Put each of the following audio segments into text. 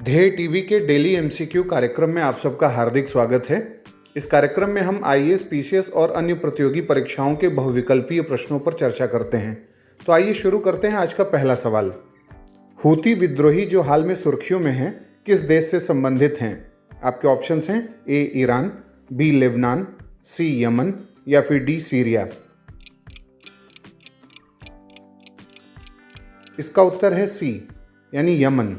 ध्येय टीवी के daily MCQ कार्यक्रम में आप सबका हार्दिक स्वागत है। इस कार्यक्रम में हम आईएएस, पीसीएस और अन्य प्रतियोगी परीक्षाओं के बहुविकल्पीय प्रश्नों पर चर्चा करते हैं। तो आइए शुरू करते हैं आज का पहला सवाल। हूती विद्रोही जो हाल में सुर्खियों में हैं, किस देश से संबंधित हैं? आपके ऑप्शंस हैं ए ईरान, बी लेबनान, सी यमन या फिर डी सीरिया। इसका उत्तर है सी यानी यमन।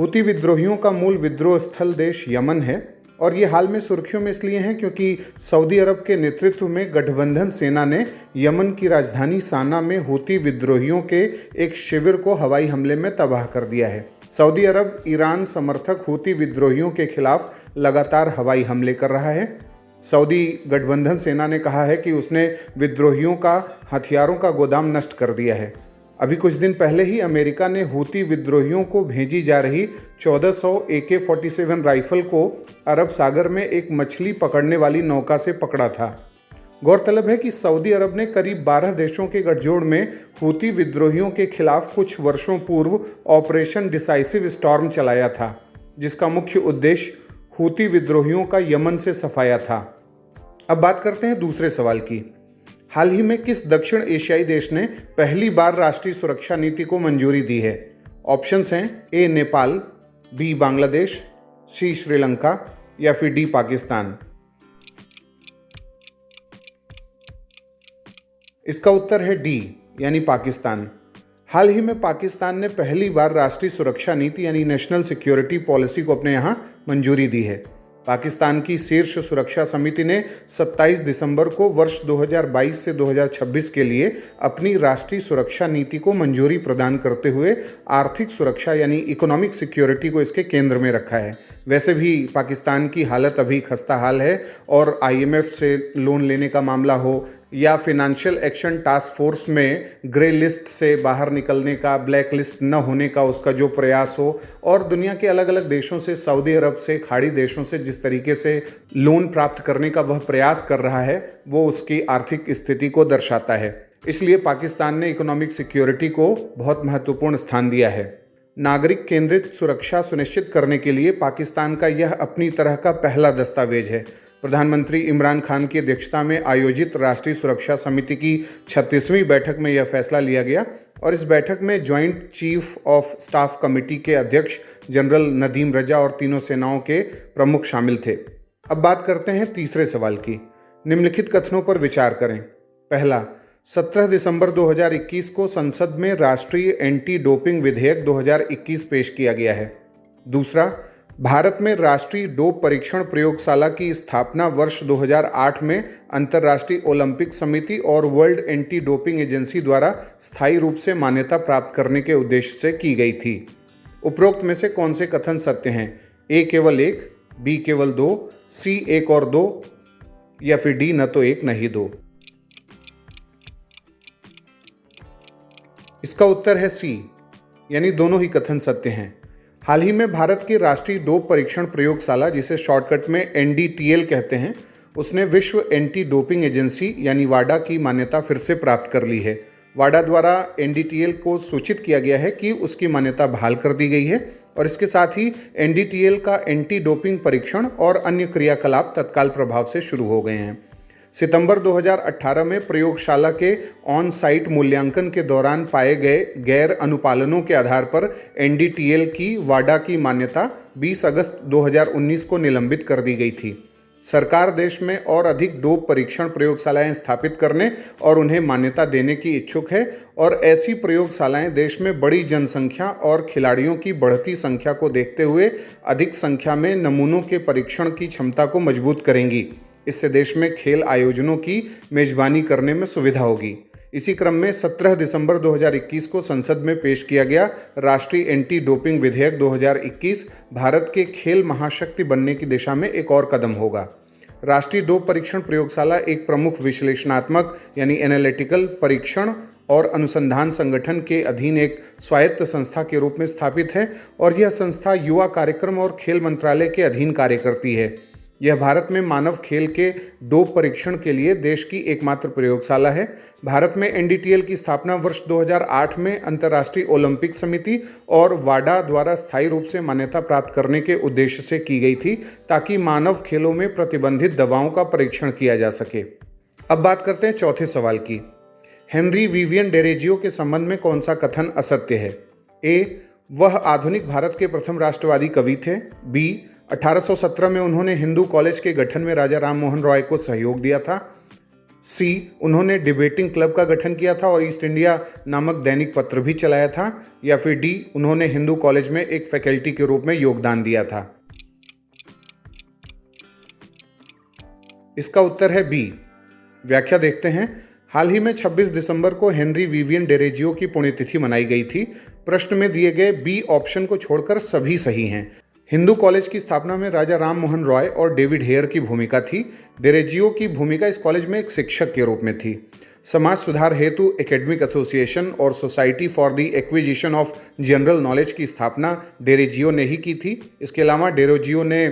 हूती विद्रोहियों का मूल विद्रोह स्थल देश यमन है और ये हाल में सुर्खियों में इसलिए हैं क्योंकि सऊदी अरब के नेतृत्व में गठबंधन सेना ने यमन की राजधानी साना में हूती विद्रोहियों के एक शिविर को हवाई हमले में तबाह कर दिया है। सऊदी अरब ईरान समर्थक हूती विद्रोहियों के खिलाफ लगातार हवाई हमले कर रहा है। सऊदी गठबंधन सेना ने कहा है कि उसने विद्रोहियों का हथियारों का गोदाम नष्ट कर दिया है। अभी कुछ दिन पहले ही अमेरिका ने हूती विद्रोहियों को भेजी जा रही 1400 AK-47 राइफल को अरब सागर में एक मछली पकड़ने वाली नौका से पकड़ा था। गौरतलब है कि सऊदी अरब ने करीब 12 देशों के गठजोड़ में हूती विद्रोहियों के खिलाफ कुछ वर्षों पूर्व ऑपरेशन डिसाइसिव स्टॉर्म चलाया था, जिसका मुख्य उद्देश्य हूती विद्रोहियों का यमन से सफाया था। अब बात करते हैं दूसरे सवाल की। हाल ही में किस दक्षिण एशियाई देश ने पहली बार राष्ट्रीय सुरक्षा नीति को मंजूरी दी है? ऑप्शंस हैं ए नेपाल, बी बांग्लादेश, सी श्रीलंका या फिर डी पाकिस्तान। इसका उत्तर है डी यानी पाकिस्तान। हाल ही में पाकिस्तान ने पहली बार राष्ट्रीय सुरक्षा नीति यानी नेशनल सिक्योरिटी पॉलिसी को अपने यहाँ मंजूरी दी है। पाकिस्तान की शीर्ष सुरक्षा समिति ने 27 दिसंबर को वर्ष 2022 से 2026 के लिए अपनी राष्ट्रीय सुरक्षा नीति को मंजूरी प्रदान करते हुए आर्थिक सुरक्षा यानी इकोनॉमिक सिक्योरिटी को इसके केंद्र में रखा है। वैसे भी पाकिस्तान की हालत अभी खस्ता हाल है और IMF से लोन लेने का मामला हो या फिनेंशियल एक्शन टास्क फोर्स में ग्रे लिस्ट से बाहर निकलने का, ब्लैक लिस्ट न होने का उसका जो प्रयास हो, और दुनिया के अलग अलग देशों से, सऊदी अरब से, खाड़ी देशों से जिस तरीके से लोन प्राप्त करने का वह प्रयास कर रहा है, वो उसकी आर्थिक स्थिति को दर्शाता है। इसलिए पाकिस्तान ने इकोनॉमिक सिक्योरिटी को बहुत महत्वपूर्ण स्थान दिया है। नागरिक केंद्रित सुरक्षा सुनिश्चित करने के लिए पाकिस्तान का यह अपनी तरह का पहला दस्तावेज है। प्रधानमंत्री इमरान खान की अध्यक्षता में आयोजित राष्ट्रीय सुरक्षा समिति की 36वीं बैठक में यह फैसला लिया गया और इस बैठक में joint chief of staff committee के अध्यक्ष जनरल नदीम रजा और तीनों सेनाओं के प्रमुख शामिल थे। अब बात करते हैं तीसरे सवाल की। निम्नलिखित कथनों पर विचार करें। पहला, 17 दिसंबर 2021 को संसद में राष्ट्रीय एंटी डोपिंग विधेयक 2021 पेश किया गया है। दूसरा, भारत में राष्ट्रीय डोप परीक्षण प्रयोगशाला की स्थापना वर्ष 2008 में अंतर्राष्ट्रीय ओलंपिक समिति और वर्ल्ड एंटी डोपिंग एजेंसी द्वारा स्थायी रूप से मान्यता प्राप्त करने के उद्देश्य से की गई थी। उपरोक्त में से कौन से कथन सत्य हैं? ए केवल एक, बी केवल दो, सी एक और दो या फिर डी न तो एक न ही दो। इसका उत्तर है सी यानी दोनों ही कथन सत्य हैं। हाल ही में भारत की राष्ट्रीय डोप परीक्षण प्रयोगशाला, जिसे शॉर्टकट में NDTL कहते हैं, उसने विश्व एंटी डोपिंग एजेंसी यानी वाडा की मान्यता फिर से प्राप्त कर ली है। वाडा द्वारा NDTL को सूचित किया गया है कि उसकी मान्यता बहाल कर दी गई है और इसके साथ ही NDTL का एंटी डोपिंग परीक्षण और अन्य क्रियाकलाप तत्काल प्रभाव से शुरू हो गए हैं। सितंबर 2018 में प्रयोगशाला के ऑन साइट मूल्यांकन के दौरान पाए गए गैर अनुपालनों के आधार पर NDTL की वाडा की मान्यता 20 अगस्त 2019 को निलंबित कर दी गई थी। सरकार देश में और अधिक डोप परीक्षण प्रयोगशालाएं स्थापित करने और उन्हें मान्यता देने की इच्छुक है और ऐसी प्रयोगशालाएं देश में बड़ी जनसंख्या और खिलाड़ियों की बढ़ती संख्या को देखते हुए अधिक संख्या में नमूनों के परीक्षण की क्षमता को मजबूत करेंगी। इससे देश में खेल आयोजनों की मेजबानी करने में सुविधा होगी। इसी क्रम में 17 दिसंबर 2021 को संसद में पेश किया गया राष्ट्रीय एंटी डोपिंग विधेयक 2021 भारत के खेल महाशक्ति बनने की दिशा में एक और कदम होगा। राष्ट्रीय डोप परीक्षण प्रयोगशाला एक प्रमुख विश्लेषणात्मक यानी एनालिटिकल परीक्षण और अनुसंधान संगठन के अधीन एक स्वायत्त संस्था के रूप में स्थापित है और यह संस्था युवा कार्यक्रम और खेल मंत्रालय के अधीन कार्य करती है। यह भारत में मानव खेल के डोप परीक्षण के लिए देश की एकमात्र प्रयोगशाला है। भारत में एनडीटीएल की स्थापना वर्ष 2008 में अंतर्राष्ट्रीय ओलंपिक समिति और वाडा द्वारा स्थायी रूप से मान्यता प्राप्त करने के उद्देश्य से की गई थी, ताकि मानव खेलों में प्रतिबंधित दवाओं का परीक्षण किया जा सके। अब बात करते हैं चौथे सवाल की। हेनरी विवियन डेरोजियो के संबंध में कौन सा कथन असत्य है? ए, वह आधुनिक भारत के प्रथम राष्ट्रवादी कवि थे। बी, 1817 में उन्होंने हिंदू कॉलेज के गठन में राजा राम मोहन रॉय को सहयोग दिया था। सी, उन्होंने डिबेटिंग क्लब का गठन किया था और ईस्ट इंडिया नामक दैनिक पत्र भी चलाया था। या फिर डी, उन्होंने हिंदू कॉलेज में एक फैकल्टी के रूप में योगदान दिया था। इसका उत्तर है बी। व्याख्या देखते हैं। हाल ही में 26 दिसंबर को हेनरी विवियन डेरोजियो की पुण्यतिथि मनाई गई थी। प्रश्न में दिए गए बी ऑप्शन को छोड़कर सभी सही हैं। हिंदू कॉलेज की स्थापना में राजा राम मोहन रॉय और डेविड हेयर की भूमिका थी। डेरोजियो की भूमिका इस कॉलेज में एक शिक्षक के रूप में थी। समाज सुधार हेतु एकेडमिक एसोसिएशन और society for the acquisition of general knowledge की स्थापना डेरोजियो ने ही की थी। इसके अलावा डेरोजियो ने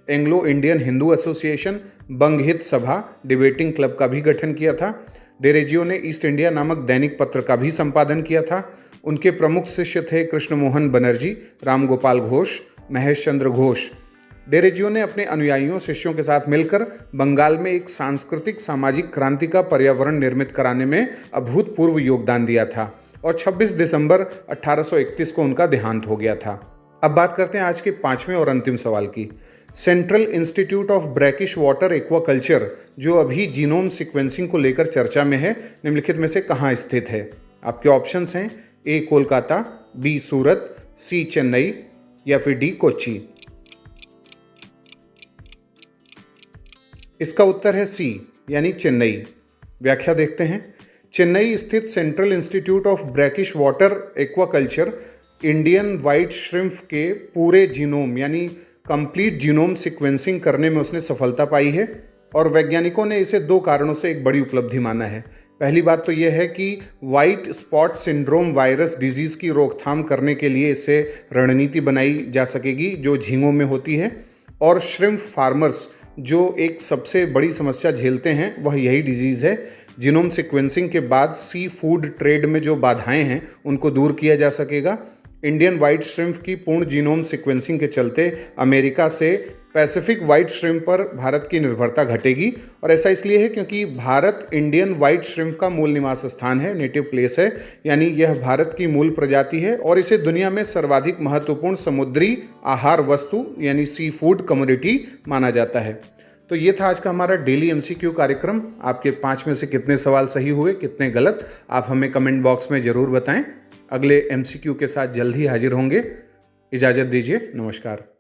एंग्लो इंडियन हिंदू एसोसिएशन, बंग हित सभा, डिबेटिंग क्लब का भी गठन किया था। डेरोजियो ने ईस्ट इंडिया नामक दैनिक पत्र का भी संपादन किया था। उनके प्रमुख शिष्य थे कृष्ण मोहन बनर्जी, राम गोपाल घोष, महेश चंद्र घोष। डेरोजियो ने अपने अनुयायियों शिष्यों के साथ मिलकर बंगाल में एक सांस्कृतिक सामाजिक क्रांति का पर्यावरण निर्मित कराने में अभूतपूर्व योगदान दिया था और 26 दिसंबर 1831 को उनका देहांत हो गया था। अब बात करते हैं आज के पांचवें और अंतिम सवाल की। Central institute of brackish water aquaculture, जो अभी जीनोम सीक्वेंसिंग को लेकर चर्चा में है, निम्नलिखित में से कहाँ स्थित है? आपके ऑप्शंस हैं ए, कोलकाता, बी, सूरत, सी, चेन्नई या फिर डी, कोच्चि। इसका उत्तर है सी, यानी चेन्नई। व्याख्या देखते हैं। चेन्नई स्थित central institute of brackish water aquaculture Indian white shrimp के पूरे जीनोम यानी कंप्लीट जीनोम सीक्वेंसिंग करने में उसने सफलता पाई है और वैज्ञानिकों ने इसे दो कारणों से एक बड़ी उपलब्धि माना है। पहली बात तो यह है कि white spot syndrome virus disease की रोकथाम करने के लिए इससे रणनीति बनाई जा सकेगी जो झींगों में होती है, और श्रिम्प फार्मर्स जो एक सबसे बड़ी समस्या झेलते हैं वह यही डिजीज़ है। जीनोम सीक्वेंसिंग के बाद सी फूड ट्रेड में जो बाधाएं हैं उनको दूर किया जा सकेगा। इंडियन वाइट श्रिम्प की पूर्ण जीनोम सीक्वेंसिंग के चलते अमेरिका से पैसिफिक वाइट श्रिम्प पर भारत की निर्भरता घटेगी, और ऐसा इसलिए है क्योंकि भारत इंडियन वाइट श्रिम्प का मूल निवास स्थान है, नेटिव प्लेस है, यानी यह भारत की मूल प्रजाति है और इसे दुनिया में सर्वाधिक महत्वपूर्ण समुद्री आहार वस्तु यानी सी फूड कमोडिटी माना जाता है। तो ये था आज का हमारा डेली एमसीक्यू कार्यक्रम। आपके 5 में से कितने सवाल सही हुए, कितने गलत, आप हमें कमेंट बॉक्स में ज़रूर बताएं। अगले एमसीक्यू के साथ जल्द ही हाजिर होंगे। इजाज़त दीजिए, नमस्कार।